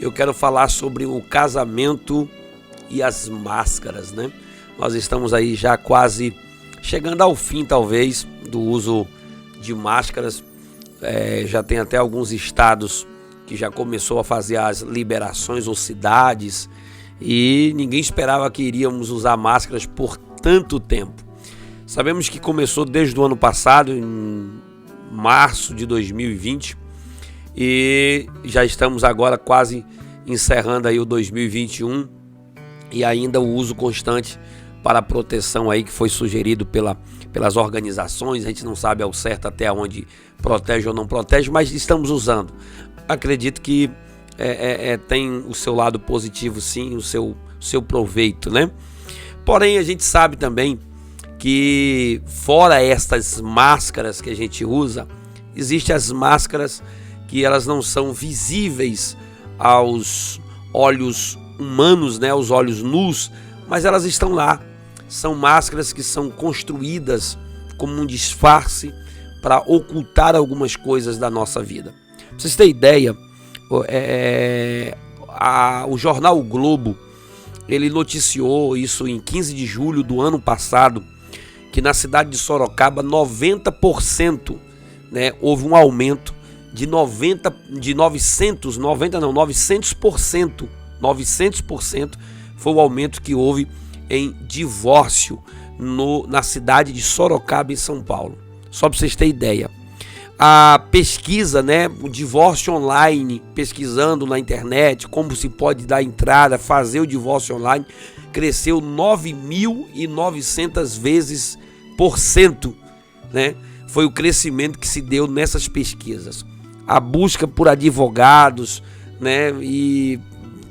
eu quero falar sobre o casamento e as máscaras, né? Nós estamos aí já quase chegando ao fim, talvez, do uso de máscaras. Já tem até alguns estados que já começou a fazer as liberações ou cidades, e ninguém esperava que iríamos usar máscaras por tanto tempo. Sabemos que começou desde o ano passado, em março de 2020, e já estamos agora quase encerrando aí o 2021, e ainda o uso constante para a proteção aí que foi sugerido pelas organizações. A gente não sabe ao certo até onde protege ou não protege, mas estamos usando. Acredito que tem o seu lado positivo, sim, o seu proveito, né? Porém, a gente sabe também que fora estas máscaras que a gente usa, existem as máscaras que elas não são visíveis aos olhos humanos, né, aos olhos nus, mas elas estão lá. São máscaras que são construídas como um disfarce para ocultar algumas coisas da nossa vida. Pra vocês terem ideia, o jornal O Globo, ele noticiou isso em 15 de julho do ano passado, que na cidade de Sorocaba 90%, né, houve um aumento de 900% foi o aumento que houve em divórcio na cidade de Sorocaba, em São Paulo. Só para vocês terem ideia. A pesquisa, né, o divórcio online, pesquisando na internet como se pode dar entrada, fazer o divórcio online, cresceu 9.900 vezes por cento, né? Foi o crescimento que se deu nessas pesquisas. A busca por advogados, né? E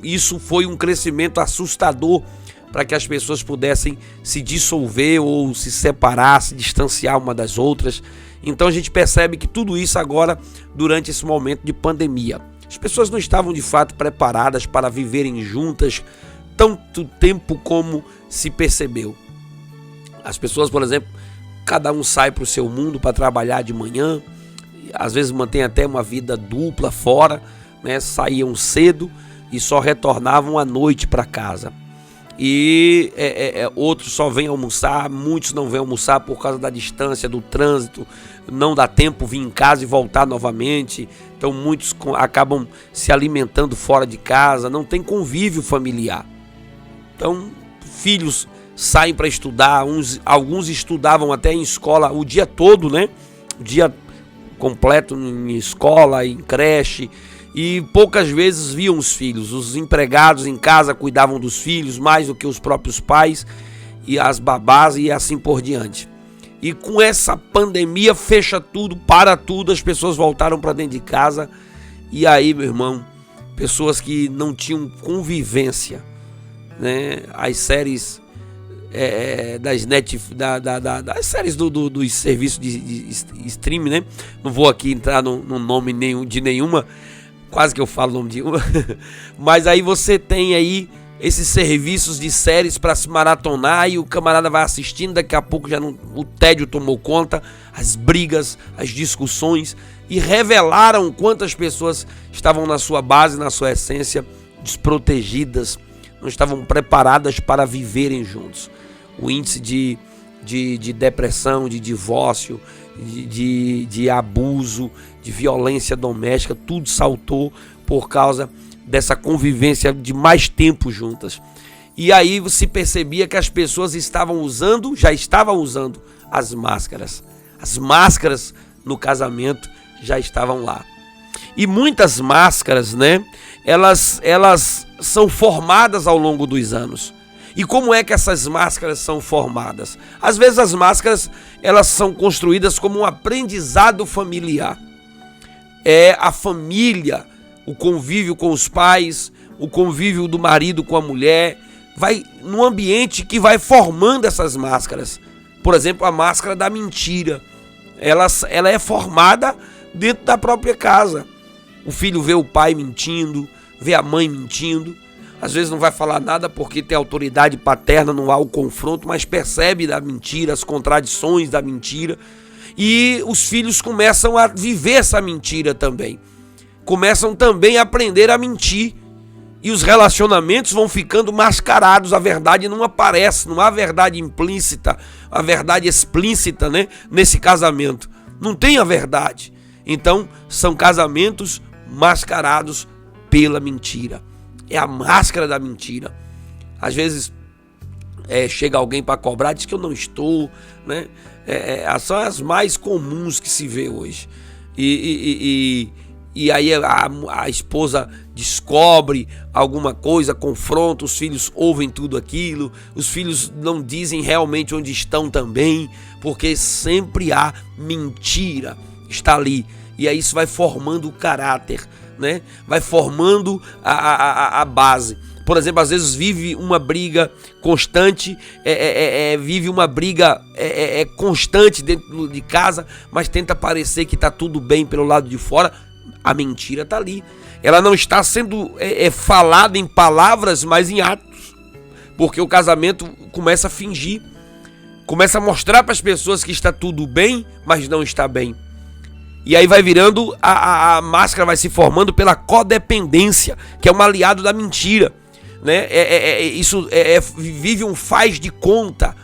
isso foi um crescimento assustador para que as pessoas pudessem se dissolver ou se separar, se distanciar uma das outras. Então a gente percebe que tudo isso agora, durante esse momento de pandemia, as pessoas não estavam de fato preparadas para viverem juntas tanto tempo como se percebeu. As pessoas, por exemplo, cada um sai para o seu mundo para trabalhar de manhã, às vezes mantém até uma vida dupla fora, né? Saíam cedo e só retornavam à noite para casa. E outros só vêm almoçar, muitos não vêm almoçar por causa da distância, do trânsito, não dá tempo vir em casa e voltar novamente. Então muitos acabam se alimentando fora de casa, não tem convívio familiar. Então filhos saem para estudar, alguns estudavam até em escola o dia todo, né? O dia completo em escola, em creche, e poucas vezes viam os filhos. Os empregados em casa cuidavam dos filhos mais do que os próprios pais e as babás e assim por diante. E com essa pandemia fecha tudo, para tudo, as pessoas voltaram para dentro de casa, e aí, meu irmão, pessoas que não tinham convivência, né? As séries das séries dos serviços de streaming, né? Não vou aqui entrar no nome de nenhuma, quase que eu falo o nome de uma, mas aí você tem aí esses serviços de séries para se maratonar, e o camarada vai assistindo, daqui a pouco o tédio tomou conta, as brigas, as discussões, e revelaram quantas pessoas estavam na sua base, na sua essência, desprotegidas, não estavam preparadas para viverem juntos. O índice de depressão, de divórcio, de abuso, de violência doméstica, tudo saltou por causa dessa convivência de mais tempo juntas. E aí se percebia que as pessoas já estavam usando as máscaras. As máscaras no casamento já estavam lá. E muitas máscaras, né? Elas são formadas ao longo dos anos. E como é que essas máscaras são formadas? Às vezes as máscaras, elas são construídas como um aprendizado familiar. É a família, o convívio com os pais, o convívio do marido com a mulher, vai num ambiente que vai formando essas máscaras. Por exemplo, a máscara da mentira. Ela é formada dentro da própria casa. O filho vê o pai mentindo, vê a mãe mentindo. Às vezes não vai falar nada porque tem autoridade paterna, não há o confronto, mas percebe da mentira, as contradições da mentira. E os filhos começam a viver essa mentira também. Começam também a aprender a mentir. E os relacionamentos vão ficando mascarados, a verdade não aparece, não há verdade implícita, a verdade explícita, né, nesse casamento. Não tem a verdade. Então, são casamentos mascarados pela mentira. É a máscara da mentira. Às vezes, chega alguém para cobrar, diz que eu não estou, né? São as mais comuns que se vê hoje. E aí a esposa descobre alguma coisa, confronta, os filhos ouvem tudo aquilo, os filhos não dizem realmente onde estão também, porque sempre há mentira, está ali. E aí isso vai formando o caráter, né? Vai formando a base. Por exemplo, às vezes vive uma briga constante, vive uma briga constante dentro de casa, mas tenta parecer que está tudo bem pelo lado de fora. A mentira está ali. Ela não está sendo falada em palavras, mas em atos. Porque o casamento começa a fingir, começa a mostrar para as pessoas que está tudo bem, mas não está bem. E aí vai virando, a máscara vai se formando pela codependência, que é um aliado da mentira, né? Vive um faz de conta.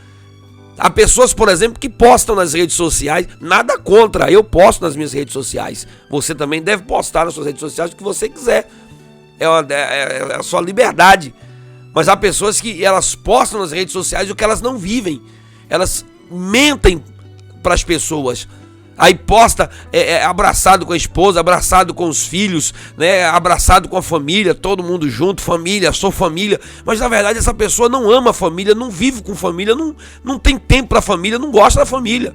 Há pessoas, por exemplo, que postam nas redes sociais, nada contra, eu posto nas minhas redes sociais. Você também deve postar nas suas redes sociais o que você quiser. É a sua liberdade. Mas há pessoas que elas postam nas redes sociais o que elas não vivem. Elas mentem para as pessoas. Aí posta abraçado com a esposa, abraçado com os filhos, né? Abraçado com a família, todo mundo junto, família, sou família. Mas na verdade essa pessoa não ama a família, não vive com família, não tem tempo para a família, não gosta da família.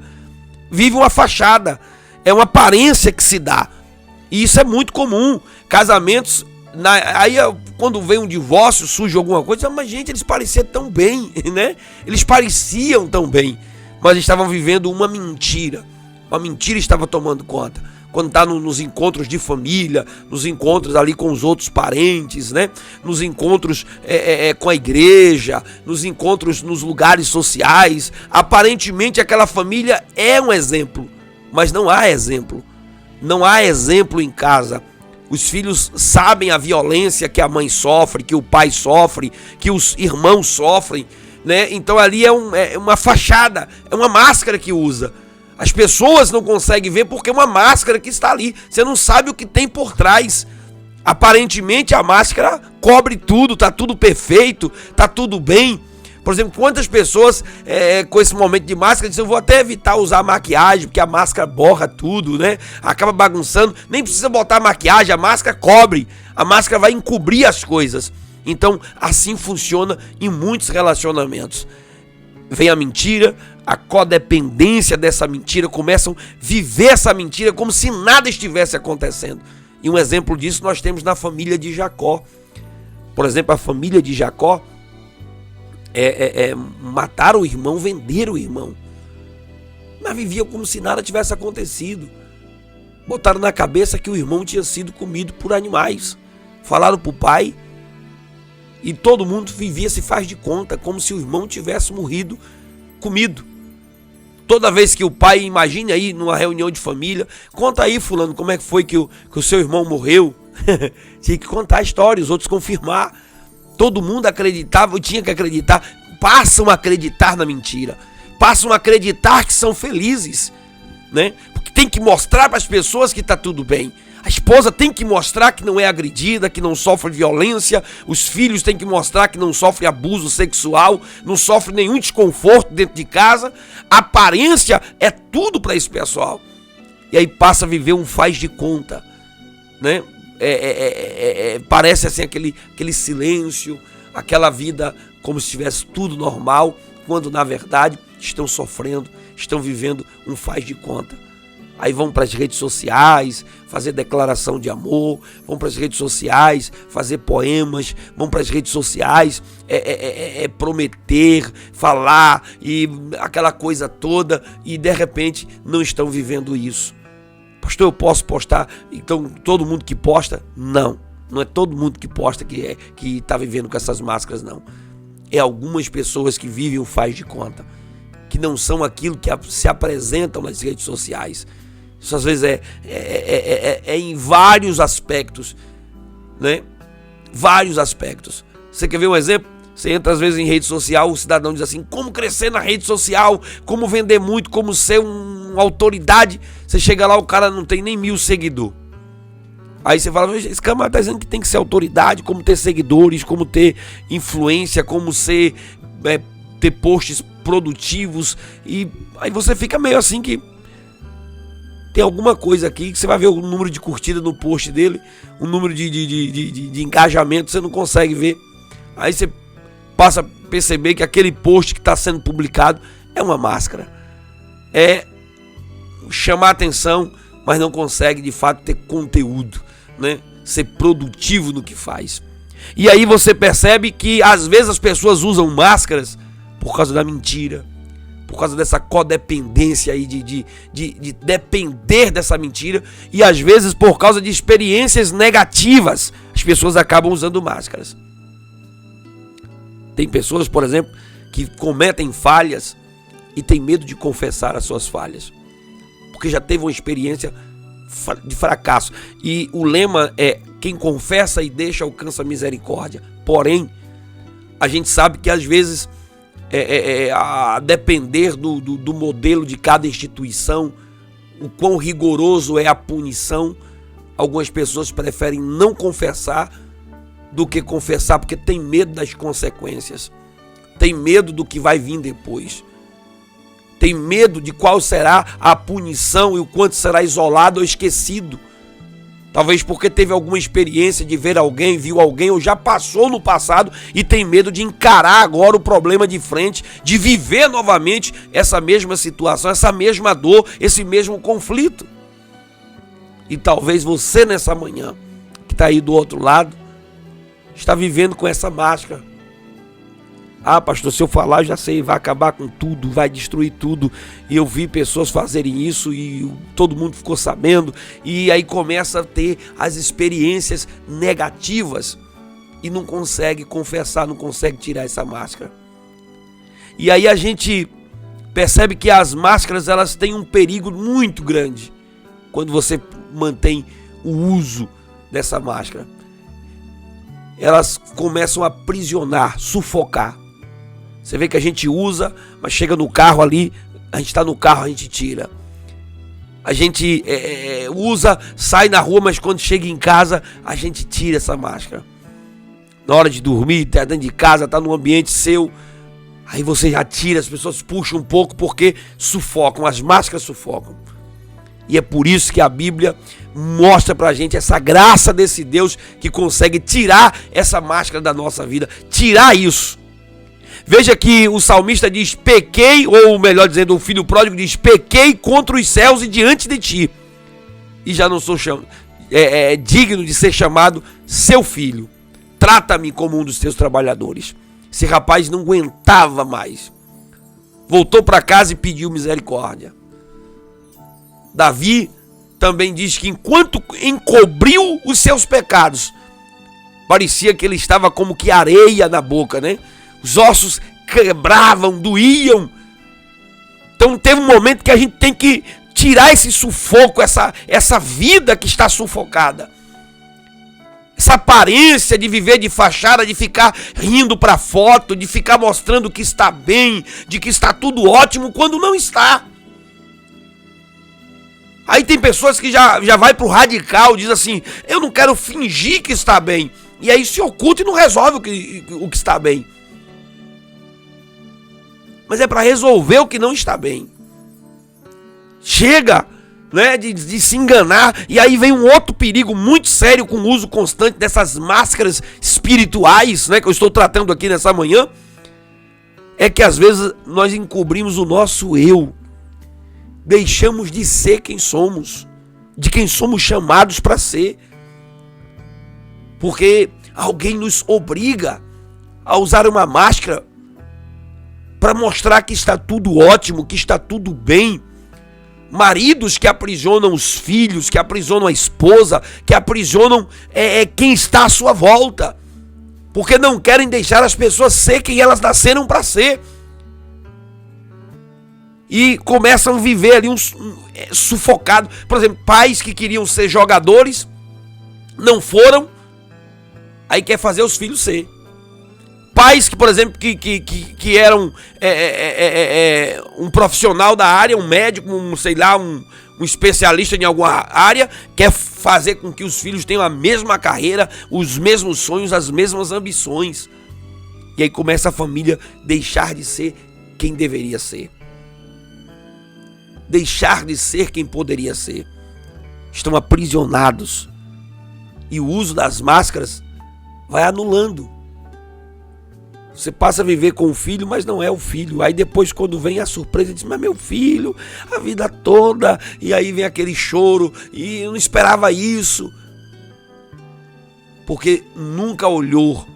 Vive uma fachada, é uma aparência que se dá. E isso é muito comum. Casamentos, aí quando vem um divórcio, surge alguma coisa, mas gente, eles pareciam tão bem, né? Eles pareciam tão bem, mas estavam vivendo uma mentira. Uma mentira estava tomando conta. Quando está nos encontros de família, nos encontros ali com os outros parentes, né? Nos encontros com a igreja, nos encontros nos lugares sociais, aparentemente aquela família é um exemplo, mas não há exemplo. Não há exemplo em casa. Os filhos sabem a violência que a mãe sofre, que o pai sofre, que os irmãos sofrem, né? Então ali é uma fachada, é uma máscara que usa. As pessoas não conseguem ver porque é uma máscara que está ali. Você não sabe o que tem por trás. Aparentemente a máscara cobre tudo, está tudo perfeito, está tudo bem. Por exemplo, quantas pessoas com esse momento de máscara dizem, eu vou até evitar usar maquiagem, porque a máscara borra tudo, né? Acaba bagunçando, nem precisa botar maquiagem, a máscara cobre, a máscara vai encobrir as coisas. Então assim funciona em muitos relacionamentos. Vem a mentira, a codependência dessa mentira, começam a viver essa mentira como se nada estivesse acontecendo. E um exemplo disso nós temos na família de Jacó. Por exemplo, a família de Jacó mataram o irmão, venderam o irmão. Mas viviam como se nada tivesse acontecido. Botaram na cabeça que o irmão tinha sido comido por animais. Falaram para o pai. E todo mundo vivia, se faz de conta, como se o irmão tivesse morrido, comido. Toda vez que o pai, imagine aí numa reunião de família, conta aí fulano, como é que foi que o seu irmão morreu. Tinha que contar a história, os outros confirmar. Todo mundo acreditava, tinha que acreditar. Passam a acreditar na mentira. Passam a acreditar que são felizes, né? Porque tem que mostrar para as pessoas que está tudo bem. A esposa tem que mostrar que não é agredida, que não sofre violência. Os filhos têm que mostrar que não sofre abuso sexual, não sofre nenhum desconforto dentro de casa. A aparência é tudo para esse pessoal. E aí passa a viver um faz de conta, né? Parece assim aquele silêncio, aquela vida como se estivesse tudo normal, quando na verdade estão sofrendo, estão vivendo um faz de conta. Aí vão para as redes sociais fazer declaração de amor, vão para as redes sociais fazer poemas, vão para as redes sociais prometer, falar e aquela coisa toda, e de repente não estão vivendo isso. Pastor, eu posso postar? Então todo mundo que posta? Não é todo mundo que posta que está vivendo com essas máscaras, não. É algumas pessoas que vivem o faz de conta, que não são aquilo que se apresentam nas redes sociais. Isso às vezes é em vários aspectos, né? vários aspectos. Você quer ver um exemplo? Você entra às vezes em rede social, o cidadão diz assim, como crescer na rede social, como vender muito, como ser uma autoridade. Você chega lá, o cara não tem nem 1000 seguidores. Aí você fala, esse cara está dizendo que tem que ser autoridade, como ter seguidores, como ter influência, como ser, ter posts produtivos. E aí você fica meio assim que tem alguma coisa aqui que você vai ver o número de curtida no post dele, o número de engajamento, você não consegue ver. Aí você passa a perceber que aquele post que está sendo publicado é uma máscara. É chamar atenção, mas não consegue de fato ter conteúdo, né? Ser produtivo no que faz. E aí você percebe que às vezes as pessoas usam máscaras por causa da mentira, por causa dessa codependência aí de depender dessa mentira, e às vezes por causa de experiências negativas as pessoas acabam usando máscaras. Tem pessoas, por exemplo, que cometem falhas e tem medo de confessar as suas falhas, porque já teve uma experiência de fracasso. E o lema é: quem confessa e deixa alcança misericórdia. Porém, a gente sabe que às vezes, a depender do modelo de cada instituição, o quão rigoroso é a punição, algumas pessoas preferem não confessar do que confessar, porque tem medo das consequências, tem medo do que vai vir depois, tem medo de qual será a punição e o quanto será isolado ou esquecido. Talvez porque teve alguma experiência de ver alguém, viu alguém ou já passou no passado e tem medo de encarar agora o problema de frente, de viver novamente essa mesma situação, essa mesma dor, esse mesmo conflito. E talvez você nessa manhã, que está aí do outro lado, está vivendo com essa máscara. Ah, pastor, se eu falar, eu já sei, vai acabar com tudo, vai destruir tudo. E eu vi pessoas fazerem isso e todo mundo ficou sabendo. E aí começa a ter as experiências negativas e não consegue confessar, não consegue tirar essa máscara. E aí a gente percebe que as máscaras, elas têm um perigo muito grande quando você mantém o uso dessa máscara. Elas começam a aprisionar, sufocar. Você vê que a gente usa, mas chega no carro ali, a gente está no carro, a gente tira. A gente usa, sai na rua, mas quando chega em casa, a gente tira essa máscara. Na hora de dormir, tá dentro de casa, tá num ambiente seu, aí você já tira, as pessoas puxam um pouco porque sufocam, as máscaras sufocam. E é por isso que a Bíblia mostra pra gente essa graça desse Deus que consegue tirar essa máscara da nossa vida, tirar isso. Veja que o salmista diz: pequei, ou melhor dizendo, o filho pródigo diz: pequei contra os céus e diante de ti, e já não sou digno de ser chamado seu filho. Trata-me como um dos teus trabalhadores. Esse rapaz não aguentava mais, voltou para casa e pediu misericórdia. Davi também diz que enquanto encobriu os seus pecados, parecia que ele estava como que areia na boca, né? Os ossos quebravam, doíam. Então teve um momento que a gente tem que tirar esse sufoco, essa vida que está sufocada. Essa aparência de viver de fachada, de ficar rindo para foto, de ficar mostrando que está bem, de que está tudo ótimo, quando não está. Aí tem pessoas que já vai pro radical, diz assim: eu não quero fingir que está bem. E aí se oculta e não resolve o que está bem. Mas é para resolver o que não está bem. Chega, né, de se enganar. E aí vem um outro perigo muito sério com o uso constante dessas máscaras espirituais, né, que eu estou tratando aqui nessa manhã. É que às vezes nós encobrimos o nosso eu. Deixamos de ser quem somos, de quem somos chamados para ser. Porque alguém nos obriga a usar uma máscara para mostrar que está tudo ótimo, que está tudo bem. Maridos que aprisionam os filhos, que aprisionam a esposa, que aprisionam quem está à sua volta, porque não querem deixar as pessoas ser quem elas nasceram para ser. E começam a viver ali sufocado. Por exemplo, pais que queriam ser jogadores, não foram, Aí quer fazer os filhos ser. Pais que, por exemplo, que eram um profissional da área, um médico, um especialista em alguma área, quer fazer com que os filhos tenham a mesma carreira, os mesmos sonhos, as mesmas ambições. E aí começa a família deixar de ser quem deveria ser. Deixar de ser quem poderia ser. Estão aprisionados. E o uso das máscaras vai anulando. Você passa a viver com o filho, mas não é o filho. Aí depois, quando vem a surpresa, diz: mas meu filho, a vida toda. E aí vem aquele choro. E eu não esperava isso. Porque nunca olhou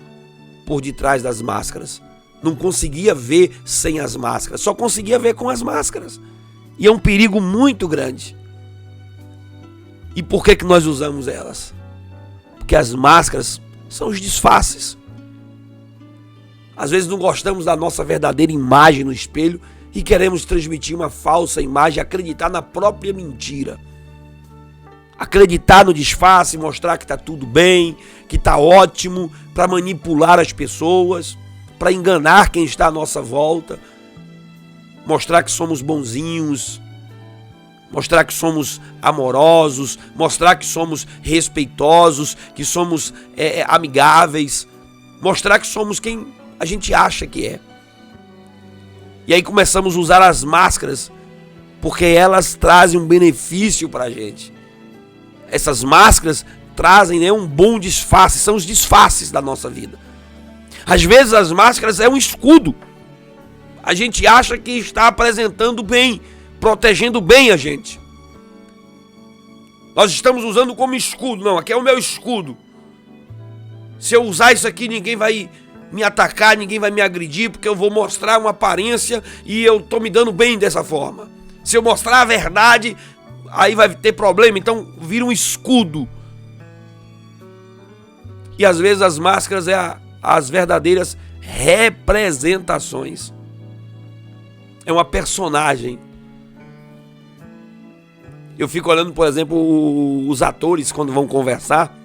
por detrás das máscaras. Não conseguia ver sem as máscaras. Só conseguia ver com as máscaras. E é um perigo muito grande. E por que nós usamos elas? Porque as máscaras são os disfarces. Às vezes não gostamos da nossa verdadeira imagem no espelho e queremos transmitir uma falsa imagem, acreditar na própria mentira. Acreditar no disfarce, mostrar que está tudo bem, que está ótimo, para manipular as pessoas, para enganar quem está à nossa volta, mostrar que somos bonzinhos, mostrar que somos amorosos, mostrar que somos respeitosos, que somos amigáveis, mostrar que somos quem a gente acha que é. E aí começamos a usar as máscaras porque elas trazem um benefício para a gente. Essas máscaras trazem um bom disfarce, são os disfarces da nossa vida. Às vezes as máscaras é um escudo. A gente acha que está apresentando bem, protegendo bem a gente. Nós estamos usando como escudo. Não, aqui é o meu escudo. Se eu usar isso aqui, ninguém vai me atacar, ninguém vai me agredir, porque eu vou mostrar uma aparência e eu estou me dando bem dessa forma. Se eu mostrar a verdade, aí vai ter problema, então vira um escudo. E às vezes as máscaras as verdadeiras representações. É uma personagem. Eu fico olhando, por exemplo, os atores quando vão conversar,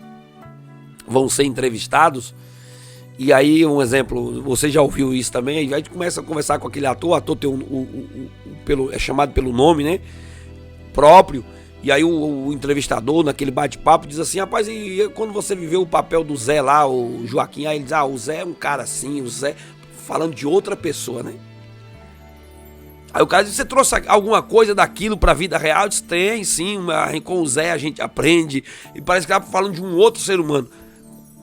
vão ser entrevistados. E aí, um exemplo, você já ouviu isso também, aí a gente começa a conversar com aquele ator, o ator tem é chamado pelo nome, né, próprio, e aí o entrevistador, naquele bate-papo, diz assim: rapaz, e quando você viveu o papel do Zé lá, o Joaquim, aí ele diz: o Zé é um cara assim, o Zé, falando de outra pessoa, né. Aí o cara diz: você trouxe alguma coisa daquilo pra vida real? Eu disse: tem, sim, com o Zé a gente aprende, e parece que estava falando de um outro ser humano.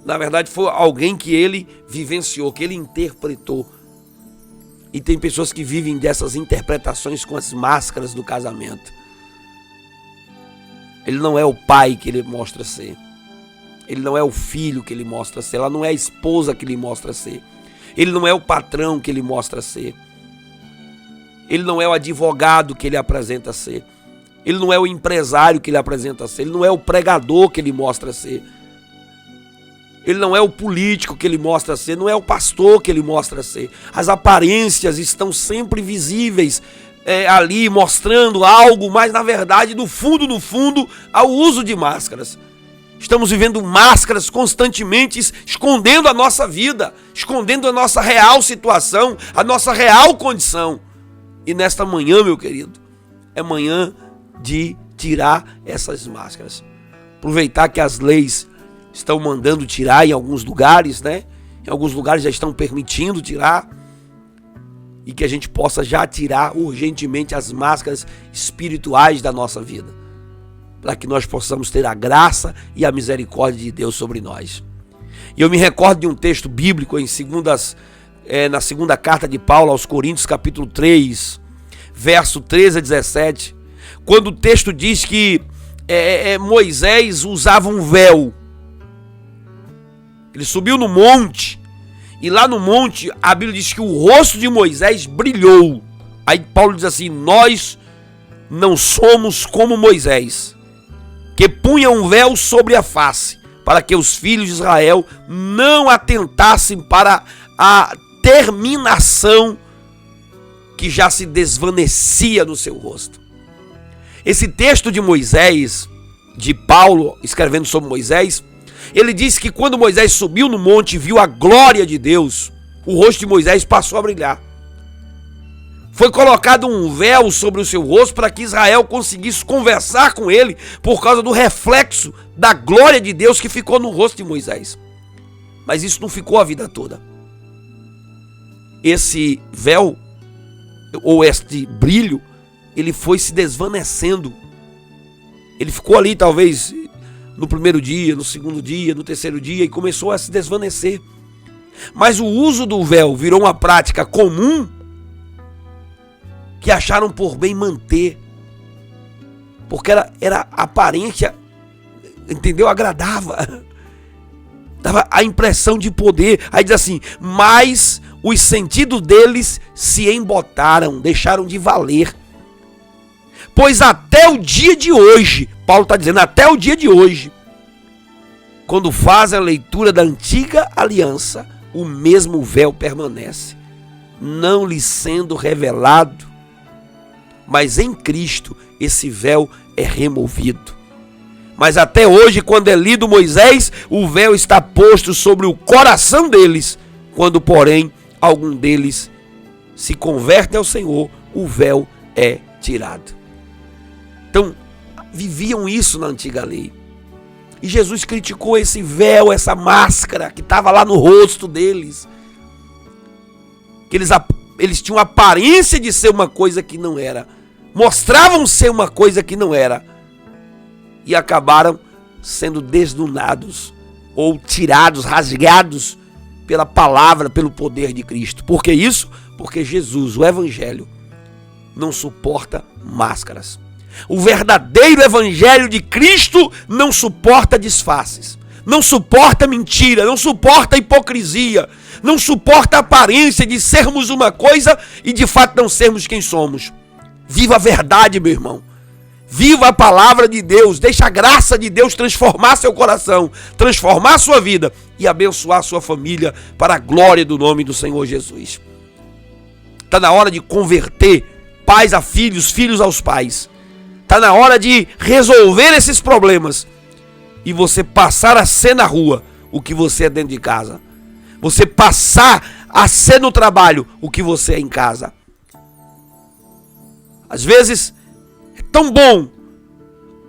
Na verdade foi alguém que ele vivenciou, que ele interpretou. E tem pessoas que vivem dessas interpretações com as máscaras do casamento. Ele não é o pai que ele mostra ser. Ele não é o filho que ele mostra ser. Ela não é a esposa que ele mostra ser. Ele não é o patrão que ele mostra ser. Ele não é o advogado que ele apresenta ser. Ele não é o empresário que ele apresenta ser. Ele não é o pregador que ele mostra ser. Ele não é o político que ele mostra ser, não é o pastor que ele mostra ser. As aparências estão sempre visíveis ali, mostrando algo, mas na verdade, no fundo, há o uso de máscaras. Estamos vivendo máscaras constantemente, escondendo a nossa vida, escondendo a nossa real situação, a nossa real condição. E nesta manhã, meu querido, é manhã de tirar essas máscaras. Aproveitar que as leis estão mandando tirar em alguns lugares, né? Em alguns lugares já estão permitindo tirar. E que a gente possa já tirar urgentemente as máscaras espirituais da nossa vida. Para que nós possamos ter a graça e a misericórdia de Deus sobre nós. E eu me recordo de um texto bíblico na segunda carta de Paulo aos Coríntios, capítulo 3, verso 13 a 17. Quando o texto diz que Moisés usava um véu. Ele subiu no monte, e lá no monte a Bíblia diz que o rosto de Moisés brilhou. Aí Paulo diz assim: nós não somos como Moisés, que punha um véu sobre a face, para que os filhos de Israel não atentassem para a terminação que já se desvanecia no seu rosto. Esse texto de Moisés, de Paulo escrevendo sobre Moisés, Ele diz que quando Moisés subiu no monte e viu a glória de Deus, o rosto de Moisés passou a brilhar. Foi colocado um véu sobre o seu rosto para que Israel conseguisse conversar com ele por causa do reflexo da glória de Deus que ficou no rosto de Moisés. Mas isso não ficou a vida toda. Esse véu, ou este brilho, ele foi se desvanecendo. Ele ficou ali talvez no primeiro dia, no segundo dia, no terceiro dia e começou a se desvanecer. Mas o uso do véu virou uma prática comum que acharam por bem manter. Porque era aparência, entendeu? Agradava. Dava a impressão de poder. Aí diz assim, mas os sentidos deles se embotaram, deixaram de valer. Pois até o dia de hoje, Paulo está dizendo, até o dia de hoje, quando fazem a leitura da antiga aliança, o mesmo véu permanece, não lhe sendo revelado, mas em Cristo esse véu é removido. Mas até hoje, quando é lido Moisés, o véu está posto sobre o coração deles. Quando, porém, algum deles se converte ao Senhor, o véu é tirado. Então, viviam isso na antiga lei. E Jesus criticou esse véu, essa máscara que estava lá no rosto deles. Que eles tinham aparência de ser uma coisa que não era. Mostravam ser uma coisa que não era. E acabaram sendo desnudados ou tirados, rasgados pela palavra, pelo poder de Cristo. Por que isso? Porque Jesus, o Evangelho, não suporta máscaras. O verdadeiro Evangelho de Cristo não suporta disfarces, não suporta mentira, não suporta hipocrisia, não suporta a aparência de sermos uma coisa e de fato não sermos quem somos. Viva a verdade, meu irmão. Viva a palavra de Deus, deixa a graça de Deus transformar seu coração, transformar sua vida e abençoar sua família para a glória do nome do Senhor Jesus. Está na hora de converter pais a filhos, filhos aos pais. Está na hora de resolver esses problemas e você passar a ser na rua o que você é dentro de casa. Você passar a ser no trabalho o que você é em casa. Às vezes é tão bom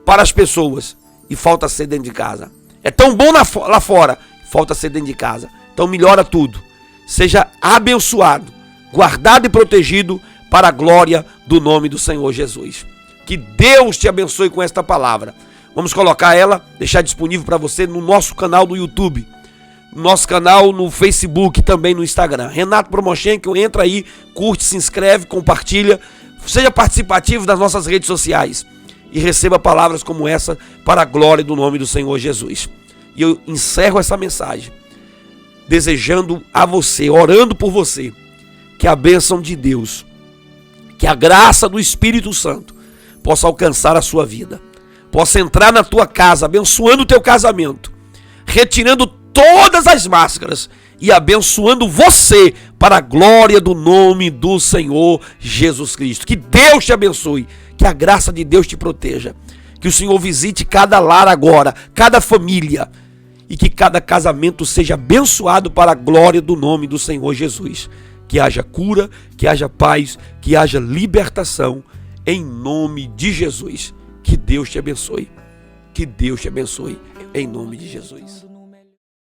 para as pessoas e falta ser dentro de casa. É tão bom lá fora, falta ser dentro de casa. Então melhora tudo. Seja abençoado, guardado e protegido para a glória do nome do Senhor Jesus. Que Deus te abençoe com esta palavra. Vamos colocar ela, deixar disponível para você no nosso canal do YouTube, no nosso canal no Facebook e também no Instagram. Renato Promochenko, entra aí, curte, se inscreve, compartilha. Seja participativo das nossas redes sociais e receba palavras como essa para a glória do nome do Senhor Jesus. E eu encerro essa mensagem desejando a você, orando por você, que a bênção de Deus, que a graça do Espírito Santo possa alcançar a sua vida, possa entrar na tua casa, abençoando o teu casamento, retirando todas as máscaras e abençoando você para a glória do nome do Senhor Jesus Cristo. Que Deus te abençoe, que a graça de Deus te proteja, que o Senhor visite cada lar agora, cada família, e que cada casamento seja abençoado para a glória do nome do Senhor Jesus. Que haja cura, que haja paz, que haja libertação, em nome de Jesus. Que Deus te abençoe. Que Deus te abençoe, em nome de Jesus.